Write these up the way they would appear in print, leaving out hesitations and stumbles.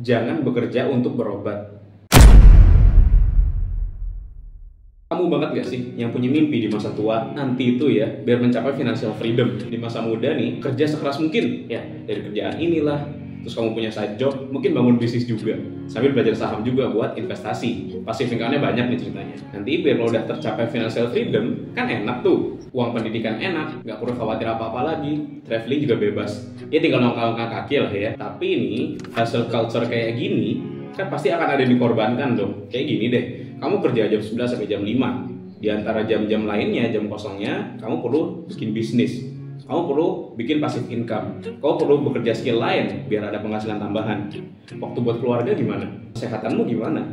Jangan bekerja untuk berobat. Kamu banget gak sih yang punya mimpi di masa tua nanti itu ya, biar mencapai financial freedom di masa muda nih, kerja sekeras mungkin ya, dari kerjaan inilah, terus kamu punya side job, mungkin bangun bisnis juga, sambil belajar saham juga buat investasi. Passive income-nya banyak nih ceritanya. Nanti biar lo udah tercapai financial freedom, kan enak tuh, uang pendidikan enak, gak perlu khawatir apa-apa lagi, traveling juga bebas. Ya tinggal nongkrong kaki lah ya. Tapi ini hustle culture kayak gini kan pasti akan ada yang dikorbankan dong. Kayak gini deh, kamu kerja jam 11 sampai jam 5. Di antara jam-jam lainnya, jam kosongnya, kamu perlu bikin bisnis. Kamu perlu bikin passive income. Kamu perlu bekerja skill lain biar ada penghasilan tambahan. Waktu buat keluarga gimana? Kesehatanmu gimana?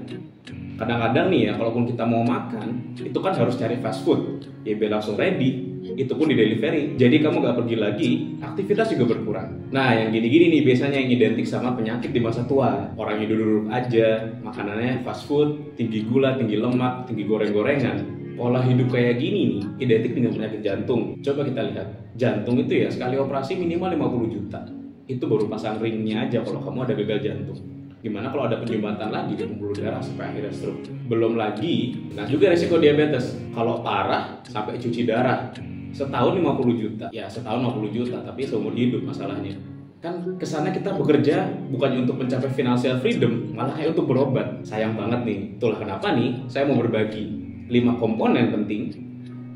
Kadang-kadang nih ya, kalaupun kita mau makan, itu kan harus cari fast food. Ya biar langsung ready. Itu pun di delivery. Jadi kamu gak pergi lagi, aktivitas juga berkurang. Nah, yang gini-gini nih biasanya yang identik sama penyakit di masa tua. Orang yang duduk-duduk aja, makanannya fast food, tinggi gula, tinggi lemak, tinggi goreng-gorengan. Pola hidup kayak gini nih identik dengan penyakit jantung. Coba kita lihat, jantung itu ya sekali operasi minimal 50 juta. Itu baru pasang ringnya aja kalau kamu ada gagal jantung. Gimana kalau ada penyumbatan lagi di pembuluh darah sampai akhirnya stroke? Belum lagi, nah juga resiko diabetes. Kalau parah sampai cuci darah. Setahun 50 juta. Ya setahun 50 juta, tapi seumur hidup masalahnya. Kan kesannya kita bekerja bukannya untuk mencapai financial freedom, malah kayak untuk berobat. Sayang banget nih. Itulah kenapa nih saya mau berbagi 5 komponen penting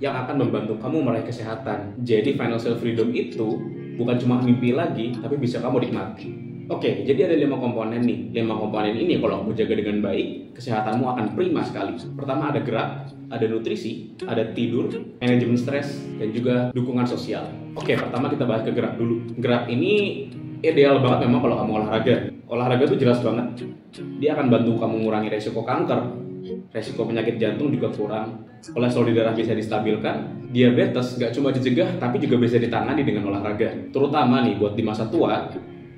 yang akan membantu kamu meraih kesehatan. Jadi financial freedom itu bukan cuma mimpi lagi, tapi bisa kamu nikmati. Oke, jadi ada 5 komponen nih. 5 komponen ini kalau kamu jaga dengan baik, kesehatanmu akan prima sekali. Pertama ada gerak, ada nutrisi, ada tidur, manajemen stres, dan juga dukungan sosial. Oke, pertama kita bahas ke gerak dulu. Gerak ini ideal banget memang kalau kamu olahraga. Olahraga itu jelas banget. Dia akan bantu kamu mengurangi resiko kanker, resiko penyakit jantung juga kurang, kolesterol di darah bisa distabilkan, diabetes gak cuma dicegah tapi juga bisa ditangani dengan olahraga. Terutama nih buat di masa tua,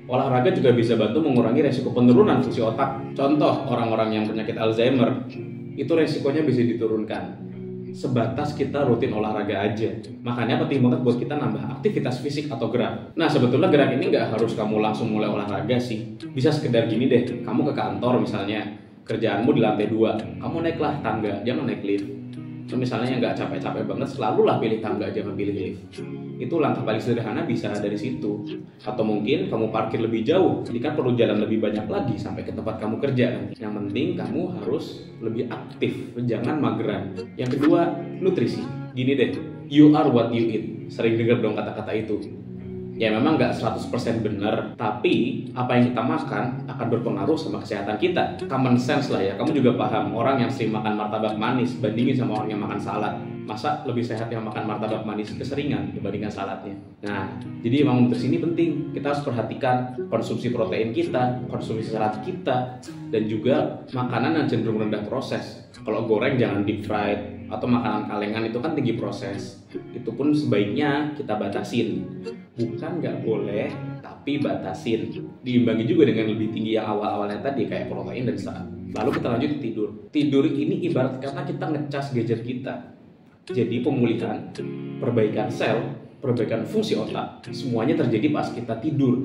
olahraga juga bisa bantu mengurangi resiko penurunan fungsi otak. Contoh, orang-orang yang penyakit Alzheimer, itu resikonya bisa diturunkan sebatas kita rutin olahraga aja. Makanya penting banget buat kita nambah aktivitas fisik atau gerak. Nah sebetulnya gerak ini nggak harus kamu langsung mulai olahraga sih. Bisa sekedar gini deh, kamu ke kantor misalnya, kerjaanmu di lantai 2, kamu naiklah tangga, jangan naik lift. So, misalnya yang nggak capek-capek banget, selalulah pilih tangga, jangan pilih lift. Itu langkah paling sederhana bisa dari situ. Atau mungkin kamu parkir lebih jauh, jadi kan perlu jalan lebih banyak lagi sampai ke tempat kamu kerja nanti. Yang penting kamu harus lebih aktif, jangan mageran. Yang kedua, nutrisi. Gini deh, you are what you eat. Sering dengar dong kata-kata itu. Ya memang nggak 100% benar, tapi apa yang kita makan akan berpengaruh sama kesehatan kita. Common sense lah ya, kamu juga paham orang yang sering makan martabak manis bandingin sama orang yang makan salad. Masa lebih sehat yang makan martabak manis keseringan dibandingkan saladnya? Nah, jadi emang nutrisi ini penting. Kita harus perhatikan konsumsi protein kita, konsumsi serat kita, dan juga makanan yang cenderung rendah proses. Kalau goreng jangan deep fried, atau makanan kalengan itu kan tinggi proses. Itu pun sebaiknya kita batasin. Bukan nggak boleh, tapi batasin. Diimbangi juga dengan lebih tinggi yang awal-awalnya tadi kayak protein dan serat. Lalu kita lanjut ke tidur. Tidur ini ibarat karena kita ngecas gadget kita. Jadi pemulihan, perbaikan sel, perbaikan fungsi otak, semuanya terjadi pas kita tidur.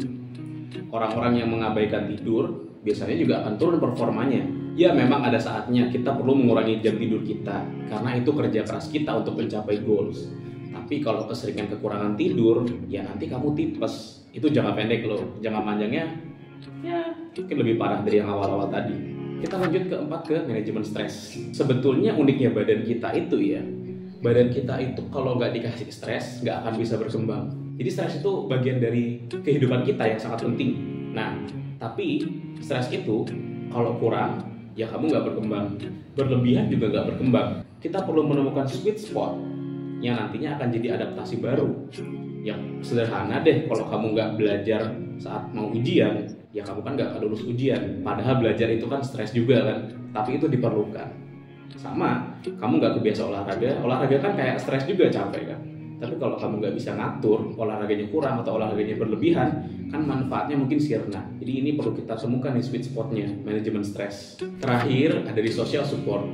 Orang-orang yang mengabaikan tidur biasanya juga akan turun performanya. Ya memang ada saatnya kita perlu mengurangi jam tidur kita, karena itu kerja keras kita untuk mencapai goals. Tapi kalau keseringan kekurangan tidur, ya nanti kamu tipes. Itu jangka pendek loh, jangka panjangnya ya mungkin lebih parah dari yang awal-awal tadi. Kita lanjut keempat, ke manajemen stres. Sebetulnya uniknya badan kita itu ya, badan kita itu kalau nggak dikasih stres nggak akan bisa berkembang. Jadi stres itu bagian dari kehidupan kita yang sangat penting. Nah, tapi stres itu kalau kurang ya kamu nggak berkembang, berlebihan juga nggak berkembang. Kita perlu menemukan sweet spot yang nantinya akan jadi adaptasi baru. Yang sederhana deh, kalau kamu nggak belajar saat mau ujian, ya kamu kan nggak akan lulus ujian. Padahal belajar itu kan stres juga kan, tapi itu diperlukan. Sama, kamu nggak kebiasa olahraga kan kayak stres juga, capek kan. Tapi kalau kamu nggak bisa ngatur, olahraganya kurang atau olahraganya berlebihan, kan manfaatnya mungkin sirna. Jadi ini perlu kita temukan di sweet spotnya, manajemen stres. Terakhir ada di social support.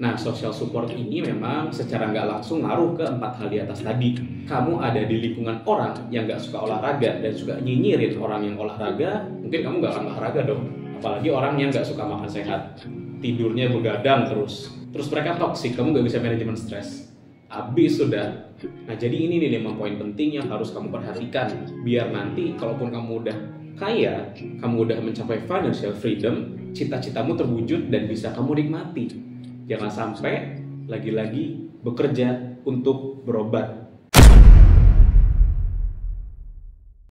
Nah, social support ini memang secara nggak langsung ngaruh ke 4 hal di atas tadi. Kamu ada di lingkungan orang yang nggak suka olahraga dan suka nyinyirin orang yang olahraga, mungkin kamu nggak akan olahraga dong. Apalagi orang yang nggak suka makan sehat, tidurnya begadang terus mereka toksik, kamu nggak bisa manajemen stres. Habis sudah. Nah, jadi ini nih 5 poin penting yang harus kamu perhatikan biar nanti kalaupun kamu udah kaya, kamu udah mencapai financial freedom, cita-citamu terwujud dan bisa kamu nikmati. Jangan sampai lagi-lagi bekerja untuk berobat.